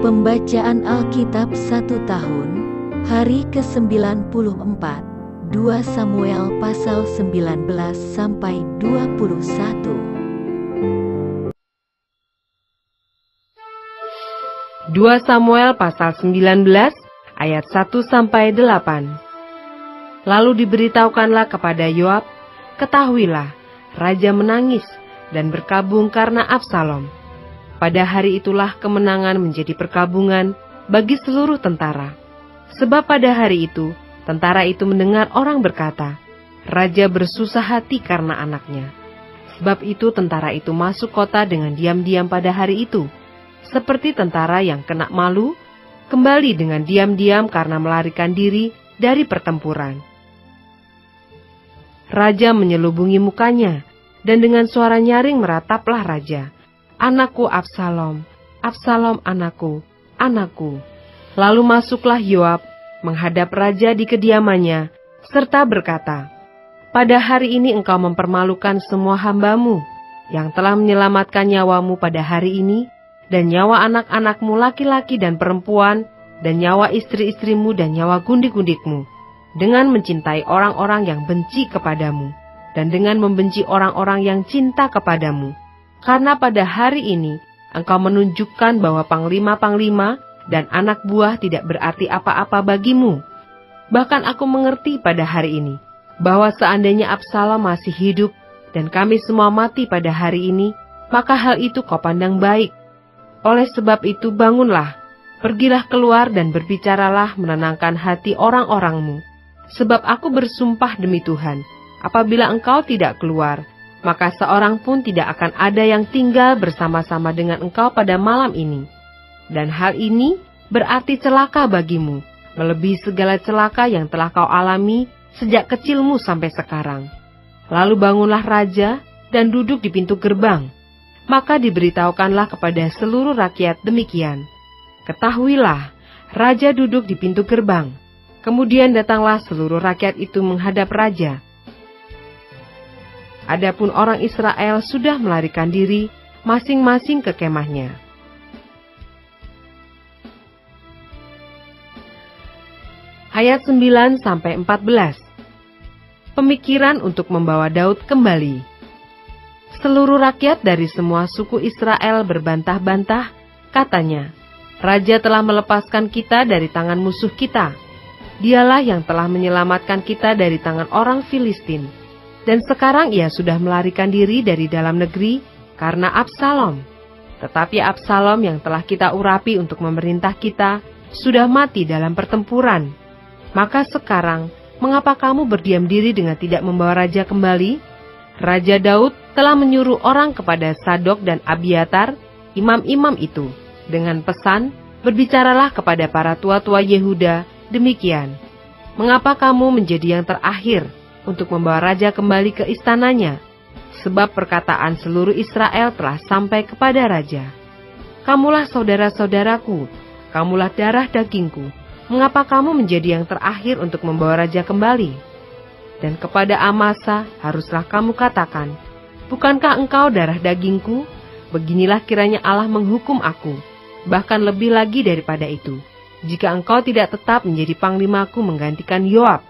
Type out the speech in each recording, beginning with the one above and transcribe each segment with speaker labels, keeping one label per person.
Speaker 1: Pembacaan Alkitab 1 tahun, hari ke-94, 2 Samuel pasal 19 sampai 21.
Speaker 2: 2 Samuel pasal 19 ayat 1 sampai 8. Lalu diberitahukanlah kepada Yoab, ketahuilah, raja menangis dan berkabung karena Absalom. Pada hari itulah kemenangan menjadi perkabungan bagi seluruh tentara. Sebab pada hari itu, tentara itu mendengar orang berkata, raja bersusah hati karena anaknya. Sebab itu tentara itu masuk kota dengan diam-diam pada hari itu, seperti tentara yang kena malu, kembali dengan diam-diam karena melarikan diri dari pertempuran. Raja menyelubungi mukanya, dan dengan suara nyaring merataplah raja, anakku Absalom, Absalom anakku, anakku. Lalu masuklah Yoab, menghadap raja di kediamannya, serta berkata, pada hari ini engkau mempermalukan semua hambamu, yang telah menyelamatkan nyawamu pada hari ini, dan nyawa anak-anakmu laki-laki dan perempuan, dan nyawa istri-istrimu dan nyawa gundik-gundikmu, dengan mencintai orang-orang yang benci kepadamu, dan dengan membenci orang-orang yang cinta kepadamu. Karena pada hari ini engkau menunjukkan bahwa panglima-panglima dan anak buah tidak berarti apa-apa bagimu. Bahkan aku mengerti pada hari ini, bahwa seandainya Absalom masih hidup dan kami semua mati pada hari ini, maka hal itu kau pandang baik. Oleh sebab itu bangunlah, pergilah keluar dan berbicaralah menenangkan hati orang-orangmu. Sebab aku bersumpah demi Tuhan, apabila engkau tidak keluar, maka seorang pun tidak akan ada yang tinggal bersama-sama dengan engkau pada malam ini. Dan hal ini berarti celaka bagimu, melebihi segala celaka yang telah kau alami sejak kecilmu sampai sekarang. Lalu bangunlah raja dan duduk di pintu gerbang. Maka diberitahukanlah kepada seluruh rakyat demikian. Ketahuilah, raja duduk di pintu gerbang. Kemudian datanglah seluruh rakyat itu menghadap raja. Adapun orang Israel sudah melarikan diri masing-masing ke kemahnya. Ayat 9 sampai 14. Pemikiran untuk membawa Daud kembali. Seluruh rakyat dari semua suku Israel berbantah-bantah, katanya, raja telah melepaskan kita dari tangan musuh kita. Dialah yang telah menyelamatkan kita dari tangan orang Filistin. Dan sekarang ia sudah melarikan diri dari dalam negeri karena Absalom. Tetapi Absalom yang telah kita urapi untuk memerintah kita, sudah mati dalam pertempuran. Maka sekarang, mengapa kamu berdiam diri dengan tidak membawa raja kembali? Raja Daud telah menyuruh orang kepada Sadok dan Abiatar, imam-imam itu, dengan pesan, berbicaralah kepada para tua-tua Yehuda, demikian, mengapa kamu menjadi yang terakhir untuk membawa raja kembali ke istananya, sebab perkataan seluruh Israel telah sampai kepada raja. Kamulah saudara-saudaraku, kamulah darah dagingku, mengapa kamu menjadi yang terakhir untuk membawa raja kembali? Dan kepada Amasa haruslah kamu katakan, bukankah engkau darah dagingku? Beginilah kiranya Allah menghukum aku, bahkan lebih lagi daripada itu, jika engkau tidak tetap menjadi panglimaku menggantikan Yoab.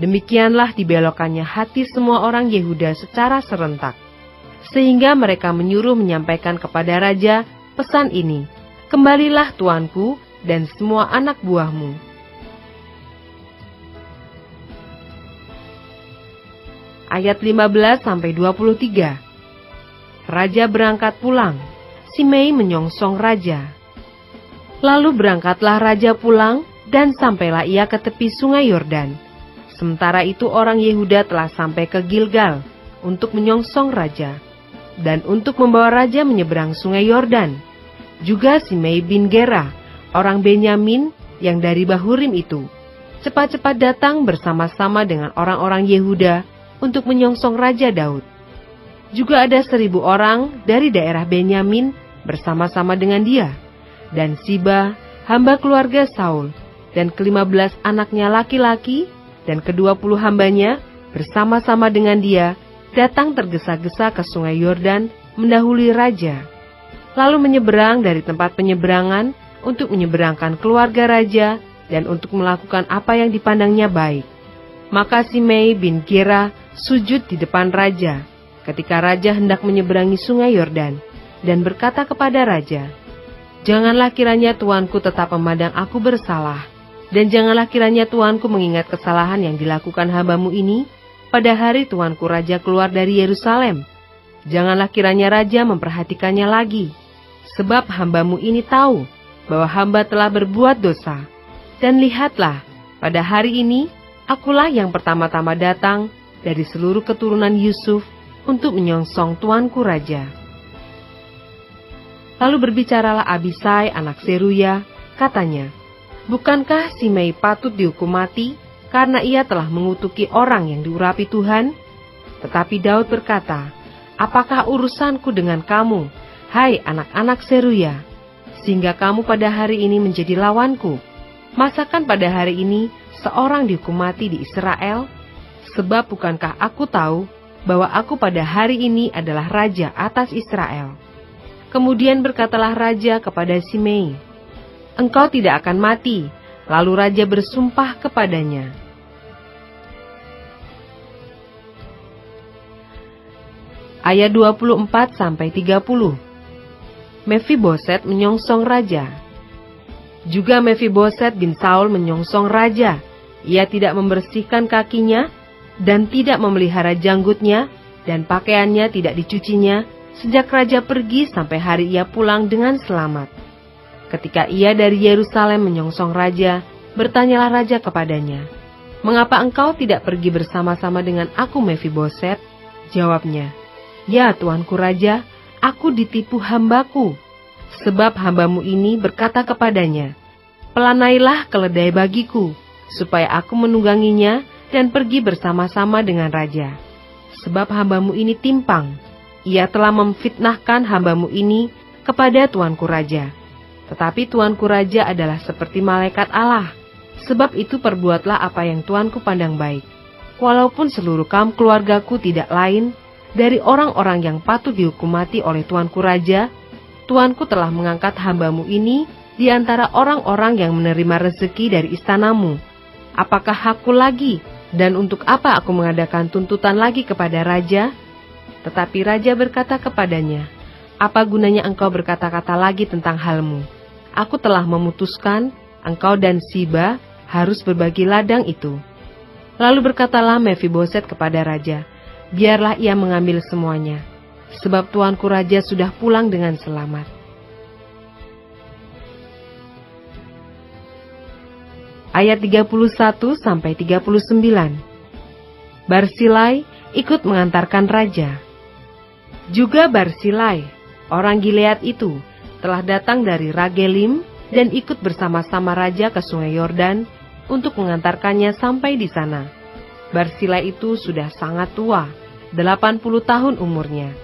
Speaker 2: Demikianlah dibelokkannya hati semua orang Yehuda secara serentak, sehingga mereka menyuruh menyampaikan kepada raja pesan ini, kembalilah tuanku dan semua anak buahmu. Ayat 15 sampai 23. Raja berangkat pulang, Simei menyongsong raja. Lalu berangkatlah raja pulang dan sampailah ia ke tepi sungai Yordan. Sementara itu orang Yehuda telah sampai ke Gilgal untuk menyongsong raja, dan untuk membawa raja menyeberang sungai Yordan. Juga Simei bin Gera, orang Benyamin yang dari Bahurim itu, cepat-cepat datang bersama-sama dengan orang-orang Yehuda untuk menyongsong raja Daud. Juga ada 1.000 orang dari daerah Benyamin bersama-sama dengan dia, dan Siba, hamba keluarga Saul, dan ke-15 anaknya laki-laki, dan ke-20 hambanya bersama-sama dengan dia datang tergesa-gesa ke sungai Yordan mendahului raja. Lalu menyeberang dari tempat penyeberangan untuk menyeberangkan keluarga raja dan untuk melakukan apa yang dipandangnya baik. Maka Simei bin Gera sujud di depan raja ketika raja hendak menyeberangi sungai Yordan dan berkata kepada raja, "Janganlah kiranya tuanku tetap memandang aku bersalah, dan janganlah kiranya tuanku mengingat kesalahan yang dilakukan hambamu ini pada hari tuanku raja keluar dari Yerusalem. Janganlah kiranya raja memperhatikannya lagi, sebab hambamu ini tahu bahwa hamba telah berbuat dosa. Dan lihatlah, pada hari ini akulah yang pertama-tama datang dari seluruh keturunan Yusuf untuk menyongsong tuanku raja." Lalu berbicaralah Abisai anak Seruya, katanya, "Bukankah Simei patut dihukum mati karena ia telah mengutuki orang yang diurapi Tuhan?" Tetapi Daud berkata, "Apakah urusanku dengan kamu, hai anak-anak Seruya, sehingga kamu pada hari ini menjadi lawanku? Masakan pada hari ini seorang dihukum mati di Israel? Sebab bukankah aku tahu bahwa aku pada hari ini adalah raja atas Israel?" Kemudian berkatalah raja kepada Simei, "Engkau tidak akan mati." Lalu raja bersumpah kepadanya. Ayat 24-30. Mefiboset menyongsong raja. Juga Mefiboset bin Saul menyongsong raja. Ia tidak membersihkan kakinya dan tidak memelihara janggutnya, dan pakaiannya tidak dicucinya sejak raja pergi sampai hari ia pulang dengan selamat. Ketika ia dari Yerusalem menyongsong raja, bertanyalah raja kepadanya, "Mengapa engkau tidak pergi bersama-sama dengan aku, Mefiboset?" Jawabnya, "Ya tuanku raja, aku ditipu hambaku. Sebab hambamu ini berkata kepadanya, 'Pelanailah keledai bagiku, supaya aku menungganginya dan pergi bersama-sama dengan raja.' Sebab hambamu ini timpang. Ia telah memfitnahkan hambamu ini kepada tuanku raja. Tetapi tuanku raja adalah seperti malaikat Allah. Sebab itu perbuatlah apa yang tuanku pandang baik. Walaupun seluruh kaum keluargaku tidak lain dari orang-orang yang patut dihukum mati oleh tuanku raja, tuanku telah mengangkat hambamu ini di antara orang-orang yang menerima rezeki dari istanamu. Apakah hakku lagi, dan untuk apa aku mengadakan tuntutan lagi kepada raja?" Tetapi raja berkata kepadanya, "Apa gunanya engkau berkata-kata lagi tentang halmu? Aku telah memutuskan engkau dan Siba harus berbagi ladang itu." Lalu berkatalah Mefiboset kepada raja, "Biarlah ia mengambil semuanya, sebab tuanku raja sudah pulang dengan selamat." Ayat 31-39. Barsilai ikut mengantarkan raja. Juga Barsilai, orang Gilead itu, telah datang dari Ragelim dan ikut bersama-sama raja ke sungai Yordan untuk mengantarkannya sampai di sana. Barsilai itu sudah sangat tua, 80 tahun umurnya.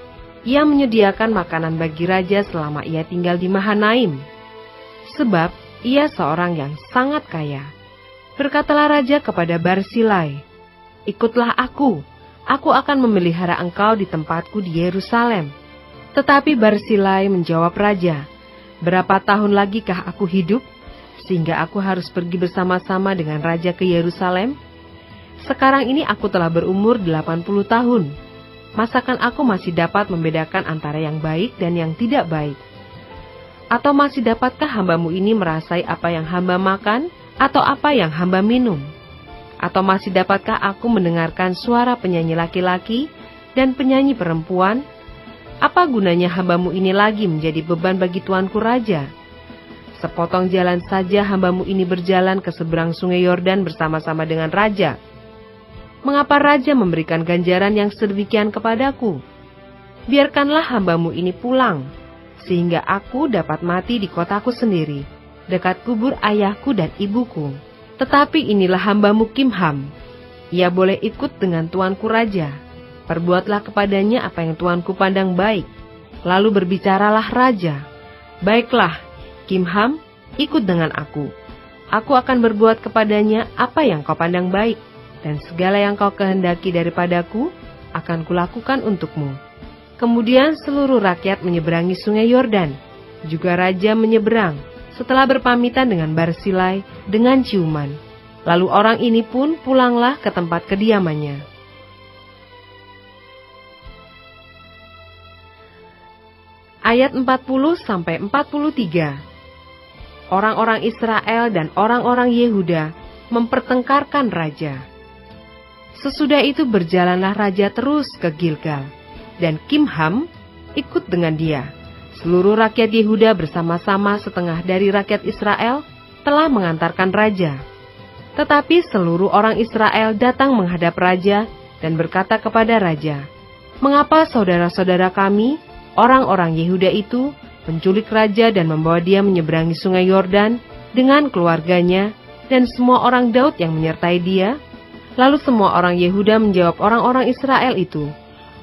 Speaker 2: Ia menyediakan makanan bagi raja selama ia tinggal di Mahanaim, sebab ia seorang yang sangat kaya. Berkatalah raja kepada Barsilai, "Ikutlah aku akan memelihara engkau di tempatku di Yerusalem." Tetapi Barsilai menjawab raja, "Berapa tahun lagikah aku hidup, sehingga aku harus pergi bersama-sama dengan raja ke Yerusalem? Sekarang ini aku telah berumur 80 tahun. Masakan aku masih dapat membedakan antara yang baik dan yang tidak baik? Atau masih dapatkah hambamu ini merasai apa yang hamba makan, atau apa yang hamba minum? Atau masih dapatkah aku mendengarkan suara penyanyi laki-laki dan penyanyi perempuan? Apa gunanya hambamu ini lagi menjadi beban bagi tuanku raja? Sepotong jalan saja hambamu ini berjalan ke seberang sungai Yordan bersama-sama dengan raja. Mengapa raja memberikan ganjaran yang sedemikian kepadaku? Biarkanlah hambamu ini pulang, sehingga aku dapat mati di kotaku sendiri, dekat kubur ayahku dan ibuku. Tetapi inilah hambamu Kimham. Ia boleh ikut dengan tuanku raja. Perbuatlah kepadanya apa yang tuanku pandang baik." Lalu berbicaralah raja, "Baiklah, Kimham, ikut dengan aku. Aku akan berbuat kepadanya apa yang kau pandang baik, dan segala yang kau kehendaki daripadaku akan kulakukan untukmu." Kemudian seluruh rakyat menyeberangi sungai Yordan. Juga raja menyeberang, setelah berpamitan dengan Barsilai dengan ciuman. Lalu orang ini pun pulanglah ke tempat kediamannya. Ayat 40-43. Orang-orang Israel dan orang-orang Yehuda mempertengkarkan raja. Sesudah itu berjalanlah raja terus ke Gilgal, dan Kimham ikut dengan dia. Seluruh rakyat Yehuda bersama-sama setengah dari rakyat Israel telah mengantarkan raja. Tetapi seluruh orang Israel datang menghadap raja dan berkata kepada raja, "Mengapa saudara-saudara kami, orang-orang Yehuda itu, menculik raja dan membawa dia menyeberangi sungai Yordan dengan keluarganya dan semua orang Daud yang menyertai dia?" Lalu semua orang Yehuda menjawab orang-orang Israel itu,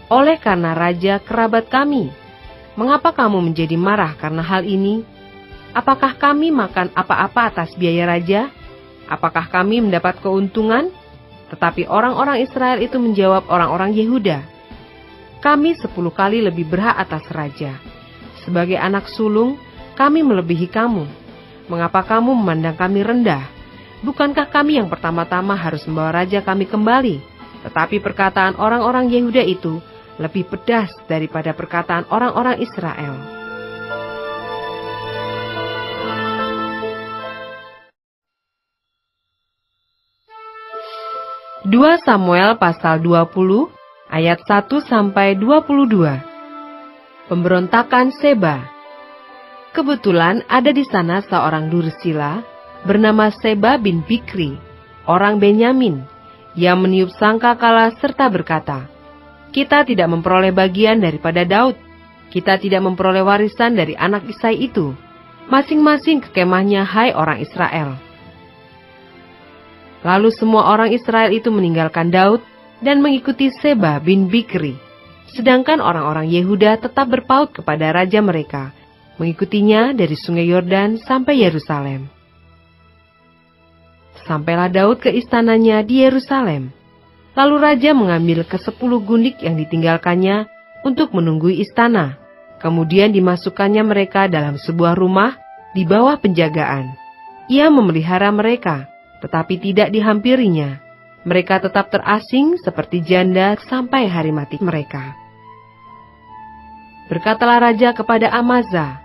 Speaker 2: "Oleh karena raja kerabat kami. Mengapa kamu menjadi marah karena hal ini? Apakah kami makan apa-apa atas biaya raja? Apakah kami mendapat keuntungan?" Tetapi orang-orang Israel itu menjawab orang-orang Yehuda, "Kami 10 kali lebih berhak atas raja. Sebagai anak sulung, kami melebihi kamu. Mengapa kamu memandang kami rendah? Bukankah kami yang pertama-tama harus membawa raja kami kembali?" Tetapi perkataan orang-orang Yehuda itu lebih pedas daripada perkataan orang-orang Israel. Dua Samuel pasal 20 ayat 1-22. Pemberontakan Seba. Kebetulan ada di sana seorang Dursila bernama Seba bin Bikri, orang Benyamin, yang meniup sangkakala serta berkata, "Kita tidak memperoleh bagian daripada Daud. Kita tidak memperoleh warisan dari anak Isai itu. Masing-masing ke kemahnya, hai orang Israel." Lalu semua orang Israel itu meninggalkan Daud dan mengikuti Seba bin Bikri. Sedangkan orang-orang Yehuda tetap berpaut kepada raja mereka, mengikutinya dari sungai Yordan sampai Yerusalem. Sampailah Daud ke istananya di Yerusalem. Lalu raja mengambil ke-10 gundik yang ditinggalkannya untuk menunggui istana. Kemudian dimasukkannya mereka dalam sebuah rumah di bawah penjagaan. Ia memelihara mereka, tetapi tidak dihampirinya. Mereka tetap terasing seperti janda sampai hari mati mereka. Berkatalah raja kepada Amasa,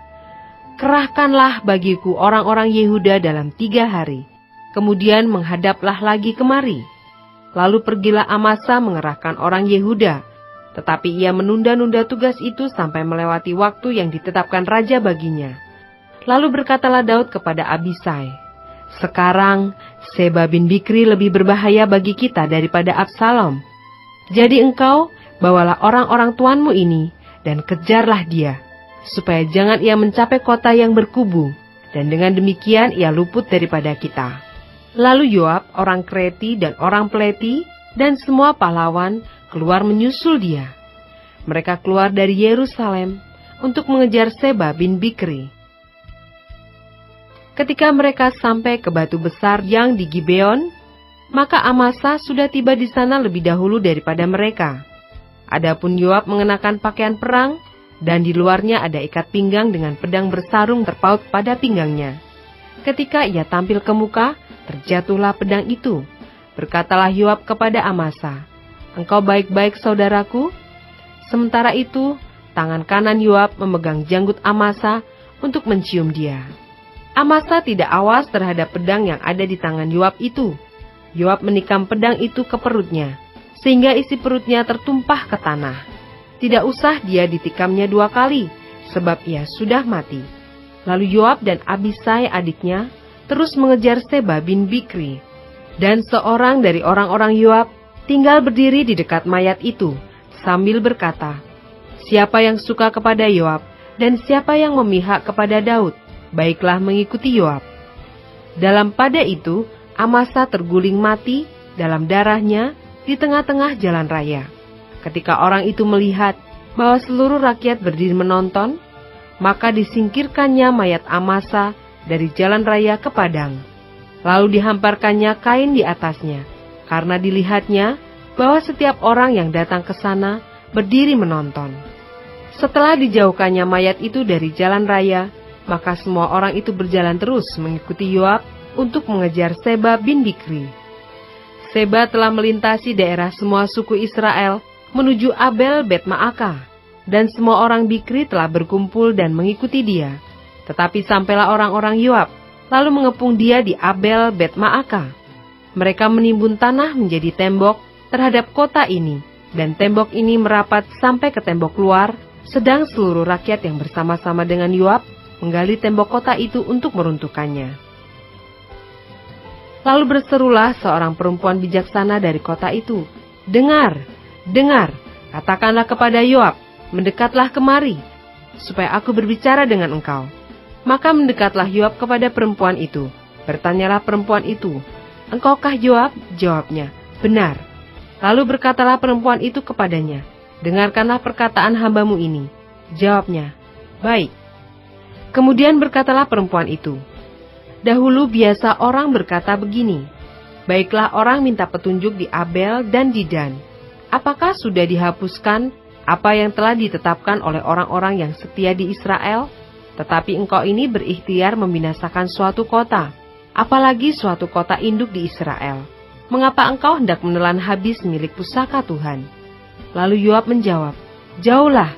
Speaker 2: "Kerahkanlah bagiku orang-orang Yehuda dalam 3 hari. Kemudian menghadaplah lagi kemari." Lalu pergilah Amasa mengerahkan orang Yehuda, tetapi ia menunda-nunda tugas itu sampai melewati waktu yang ditetapkan raja baginya. Lalu berkatalah Daud kepada Abisai, "Sekarang Seba bin Bikri lebih berbahaya bagi kita daripada Absalom. Jadi engkau bawalah orang-orang tuanmu ini dan kejarlah dia, supaya jangan ia mencapai kota yang berkubu, dan dengan demikian ia luput daripada kita." Lalu Yoab, orang Kreti dan orang Peleti, dan semua pahlawan keluar menyusul dia. Mereka keluar dari Yerusalem untuk mengejar Seba bin Bikri. Ketika mereka sampai ke batu besar yang di Gibeon, maka Amasa sudah tiba di sana lebih dahulu daripada mereka. Adapun Yoab mengenakan pakaian perang, dan di luarnya ada ikat pinggang dengan pedang bersarung terpaut pada pinggangnya. Ketika ia tampil ke muka, terjatuhlah pedang itu. Berkatalah Yoab kepada Amasa, "Engkau baik-baik saudaraku?" Sementara itu, tangan kanan Yoab memegang janggut Amasa untuk mencium dia. Amasa tidak awas terhadap pedang yang ada di tangan Yoab itu. Yoab menikam pedang itu ke perutnya, sehingga isi perutnya tertumpah ke tanah. Tidak usah dia ditikamnya 2 kali, sebab ia sudah mati. Lalu Yoab dan Abisai adiknya terus mengejar Seba bin Bikri. Dan seorang dari orang-orang Yoab tinggal berdiri di dekat mayat itu, sambil berkata, "Siapa yang suka kepada Yoab, dan siapa yang memihak kepada Daud, baiklah mengikuti Yoab." Dalam pada itu, Amasa terguling mati dalam darahnya di tengah-tengah jalan raya. Ketika orang itu melihat bahwa seluruh rakyat berdiri menonton, maka disingkirkannya mayat Amasa dari jalan raya ke padang. Lalu dihamparkannya kain di atasnya, karena dilihatnya bahwa setiap orang yang datang ke sana berdiri menonton. Setelah dijauhkannya mayat itu dari jalan raya, Maka semua orang itu berjalan terus mengikuti Yoab untuk mengejar Seba bin Bikri. Seba telah melintasi daerah semua suku Israel menuju Abel Bet Maaka, dan semua orang Bikri telah berkumpul dan mengikuti dia. Tetapi sampailah orang-orang Yoab, lalu mengepung dia di Abel Bet Maaka. Mereka menimbun tanah menjadi tembok terhadap kota ini, dan tembok ini merapat sampai ke tembok luar, sedang seluruh rakyat yang bersama-sama dengan Yoab menggali tembok kota itu untuk meruntuhkannya. Lalu berserulah seorang perempuan bijaksana dari kota itu, "Dengar, dengar, katakanlah kepada Yoab, mendekatlah kemari, supaya aku berbicara dengan engkau." Maka mendekatlah Yoab kepada perempuan itu. Bertanyalah perempuan itu, "Engkaukah Yoab?" Jawabnya, "Benar." Lalu berkatalah perempuan itu kepadanya, "Dengarkanlah perkataan hambamu ini." Jawabnya, "Baik." Kemudian berkatalah perempuan itu, "Dahulu biasa orang berkata begini, baiklah orang minta petunjuk di Abel dan di Dan. Apakah sudah dihapuskan apa yang telah ditetapkan oleh orang-orang yang setia di Israel? Tetapi engkau ini berikhtiar membinasakan suatu kota, apalagi suatu kota induk di Israel. Mengapa engkau hendak menelan habis milik pusaka Tuhan?" Lalu Yoab menjawab, "Jauhlah,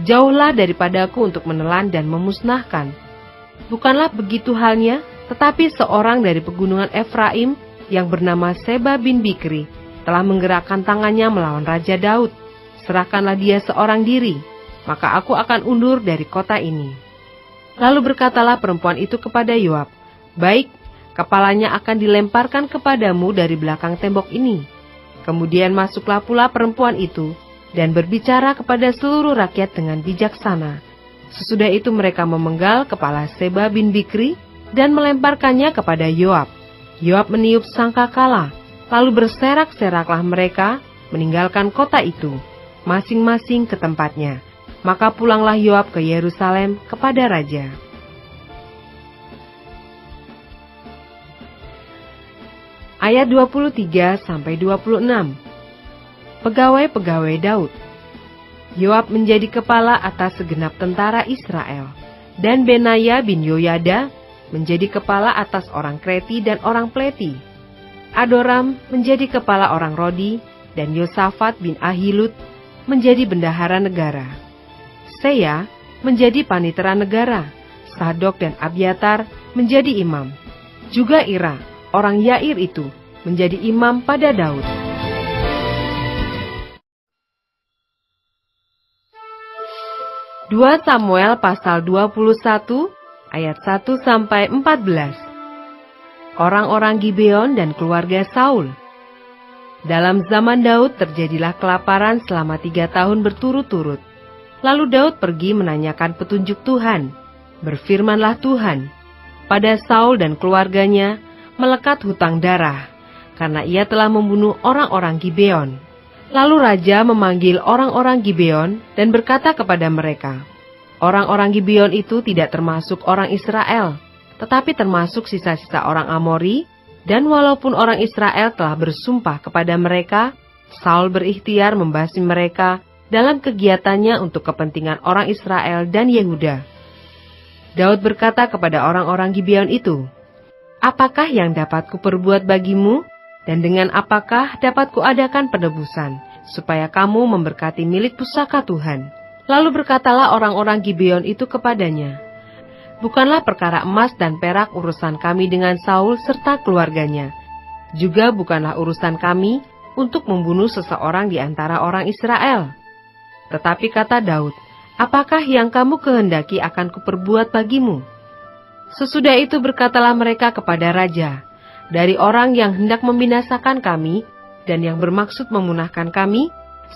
Speaker 2: jauhlah daripadaku untuk menelan dan memusnahkan. Bukanlah begitu halnya, tetapi seorang dari pegunungan Efraim yang bernama Seba bin Bikri telah menggerakkan tangannya melawan Raja Daud. Serahkanlah dia seorang diri, maka aku akan undur dari kota ini." Lalu berkatalah perempuan itu kepada Yoab, "Baik, kepalanya akan dilemparkan kepadamu dari belakang tembok ini." Kemudian masuklah pula perempuan itu dan berbicara kepada seluruh rakyat dengan bijaksana. Sesudah itu mereka memenggal kepala Seba bin Bikri dan melemparkannya kepada Yoab. Yoab meniup sangkakala, lalu berserak-seraklah mereka meninggalkan kota itu, masing-masing ke tempatnya. Maka pulanglah Yoab ke Yerusalem kepada raja. Ayat 23-26. Pegawai-pegawai Daud. Yoab menjadi kepala atas segenap tentara Israel, dan Benaya bin Yoyada menjadi kepala atas orang Kreti dan orang Pleti. Adoram menjadi kepala orang Rodi, dan Yosafat bin Ahilud menjadi bendahara negara. Seya menjadi panitera negara, Sadok dan Abiatar menjadi imam. Juga Ira, orang Yair itu, menjadi imam pada Daud. Dua Samuel pasal 21 ayat 1-14. Orang-orang Gibeon dan keluarga Saul. Dalam zaman Daud terjadilah kelaparan selama 3 tahun berturut-turut. Lalu Daud pergi menanyakan petunjuk Tuhan. Berfirmanlah Tuhan, pada Saul dan keluarganya melekat hutang darah, karena ia telah membunuh orang-orang Gibeon. Lalu raja memanggil orang-orang Gibeon dan berkata kepada mereka, orang-orang Gibeon itu tidak termasuk orang Israel, tetapi termasuk sisa-sisa orang Amori, dan walaupun orang Israel telah bersumpah kepada mereka, Saul berikhtiar membasmi mereka dalam kegiatannya untuk kepentingan orang Israel dan Yehuda. Daud berkata kepada orang-orang Gibeon itu, apakah yang dapat kuperbuat bagimu, dan dengan apakah dapat kuadakan penebusan, supaya kamu memberkati milik pusaka Tuhan? Lalu berkatalah orang-orang Gibeon itu kepadanya, bukanlah perkara emas dan perak urusan kami dengan Saul serta keluarganya, juga bukanlah urusan kami untuk membunuh seseorang di antara orang Israel. Tetapi kata Daud, apakah yang kamu kehendaki akan kuperbuat bagimu? Sesudah itu berkatalah mereka kepada raja, dari orang yang hendak membinasakan kami dan yang bermaksud memunahkan kami,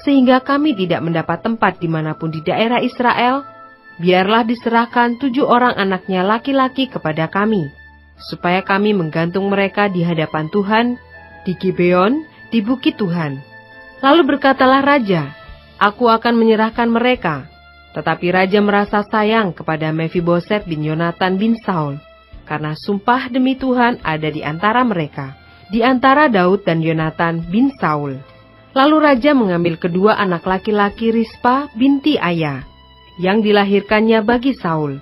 Speaker 2: sehingga kami tidak mendapat tempat dimanapun di daerah Israel, biarlah diserahkan 7 orang anaknya laki-laki kepada kami, supaya kami menggantung mereka di hadapan Tuhan, di Gibeon, di bukit Tuhan. Lalu berkatalah raja, aku akan menyerahkan mereka. Tetapi raja merasa sayang kepada Mephiboset bin Yonatan bin Saul, karena sumpah demi Tuhan ada di antara mereka, di antara Daud dan Yonatan bin Saul. Lalu raja mengambil kedua anak laki-laki Rispa binti Aya, yang dilahirkannya bagi Saul,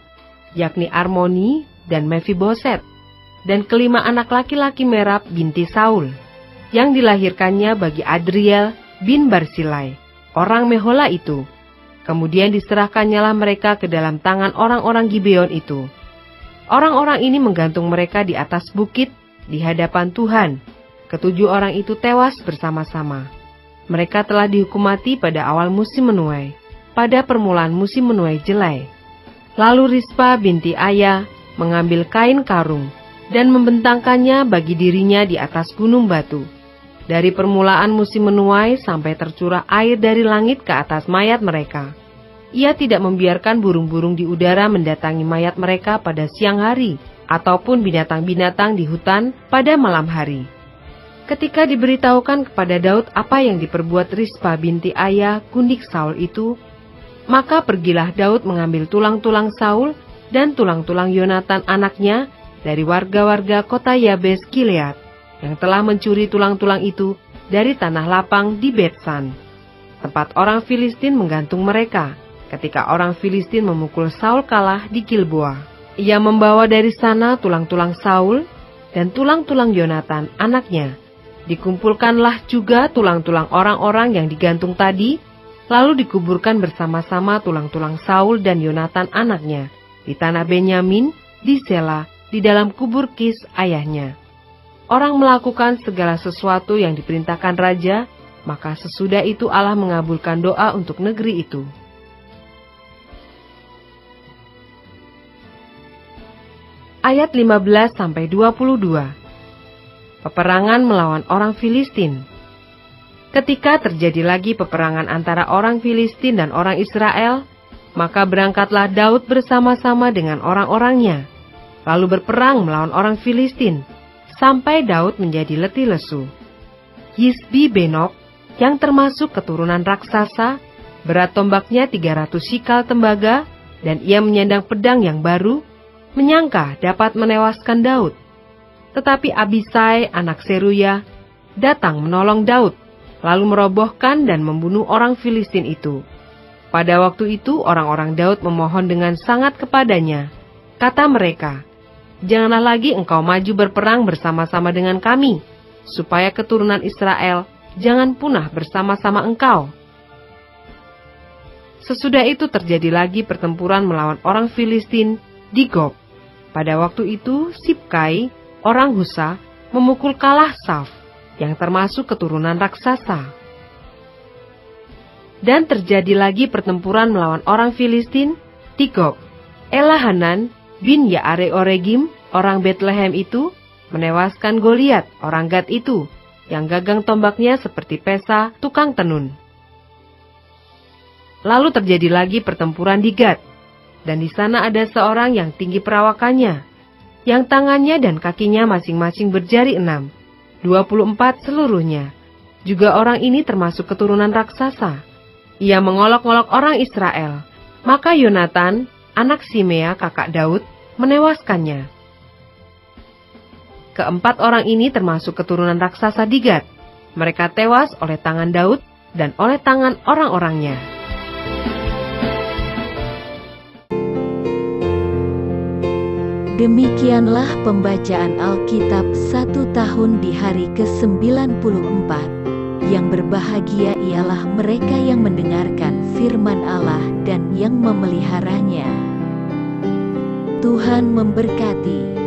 Speaker 2: yakni Armoni dan Mefiboset, dan kelima anak laki-laki Merab binti Saul, yang dilahirkannya bagi Adriel bin Barsilai, orang Mehola itu. Kemudian diserahkannyalah mereka ke dalam tangan orang-orang Gibeon itu. Orang-orang ini menggantung mereka di atas bukit di hadapan Tuhan. Ketujuh orang itu tewas bersama-sama. Mereka telah dihukum mati pada awal musim menuai, pada permulaan musim menuai jelai. Lalu Rispa binti Aya mengambil kain karung dan membentangkannya bagi dirinya di atas gunung batu. Dari permulaan musim menuai sampai tercurah air dari langit ke atas mayat mereka. Ia tidak membiarkan burung-burung di udara mendatangi mayat mereka pada siang hari, ataupun binatang-binatang di hutan pada malam hari. Ketika diberitahukan kepada Daud apa yang diperbuat Rispa binti Aya, gundik Saul itu, maka pergilah Daud mengambil tulang-tulang Saul dan tulang-tulang Yonatan anaknya dari warga-warga kota Yabes Gilead, yang telah mencuri tulang-tulang itu dari tanah lapang di Betsan, tempat orang Filistin menggantung mereka, ketika orang Filistin memukul Saul kalah di Gilboa. Ia membawa dari sana tulang-tulang Saul dan tulang-tulang Yonatan anaknya. Dikumpulkanlah juga tulang-tulang orang-orang yang digantung tadi, lalu dikuburkan bersama-sama tulang-tulang Saul dan Yonatan anaknya di tanah Benyamin, di Sela, di dalam kubur Kis ayahnya. Orang melakukan segala sesuatu yang diperintahkan raja, maka sesudah itu Allah mengabulkan doa untuk negeri itu. Ayat 15-22. Peperangan melawan orang Filistin. Ketika terjadi lagi peperangan antara orang Filistin dan orang Israel, maka berangkatlah Daud bersama-sama dengan orang-orangnya, lalu berperang melawan orang Filistin, sampai Daud menjadi letih lesu. Yisbi Benok, yang termasuk keturunan raksasa, berat tombaknya 300 sikal tembaga, dan ia menyandang pedang yang baru, menyangka dapat menewaskan Daud. Tetapi Abisai anak Seruya datang menolong Daud, lalu merobohkan dan membunuh orang Filistin itu. Pada waktu itu orang-orang Daud memohon dengan sangat kepadanya. Kata mereka, "Janganlah lagi engkau maju berperang bersama-sama dengan kami, supaya keturunan Israel jangan punah bersama-sama engkau." Sesudah itu terjadi lagi pertempuran melawan orang Filistin di Gob. Pada waktu itu Sibkai, orang Husa, memukul kalah Saf, yang termasuk keturunan raksasa. Dan terjadi lagi pertempuran melawan orang Filistin di Gob. Elahanan bin Yaare-Oregim, orang Betlehem itu, menewaskan Goliat, orang Gad itu, yang gagang tombaknya seperti pesa tukang tenun. Lalu terjadi lagi pertempuran di Gad, dan di sana ada seorang yang tinggi perawakannya, yang tangannya dan kakinya masing-masing berjari 6, 24 seluruhnya. Juga orang ini termasuk keturunan raksasa. Ia mengolok-olok orang Israel. Maka Yonatan, anak Simea kakak Daud, menewaskannya. Keempat orang ini termasuk keturunan raksasa di Gad. Mereka tewas oleh tangan Daud dan oleh tangan orang-orangnya.
Speaker 1: Demikianlah pembacaan Alkitab 1 tahun di hari ke-94. Yang berbahagia ialah mereka yang mendengarkan firman Allah dan yang memeliharanya. Tuhan memberkati.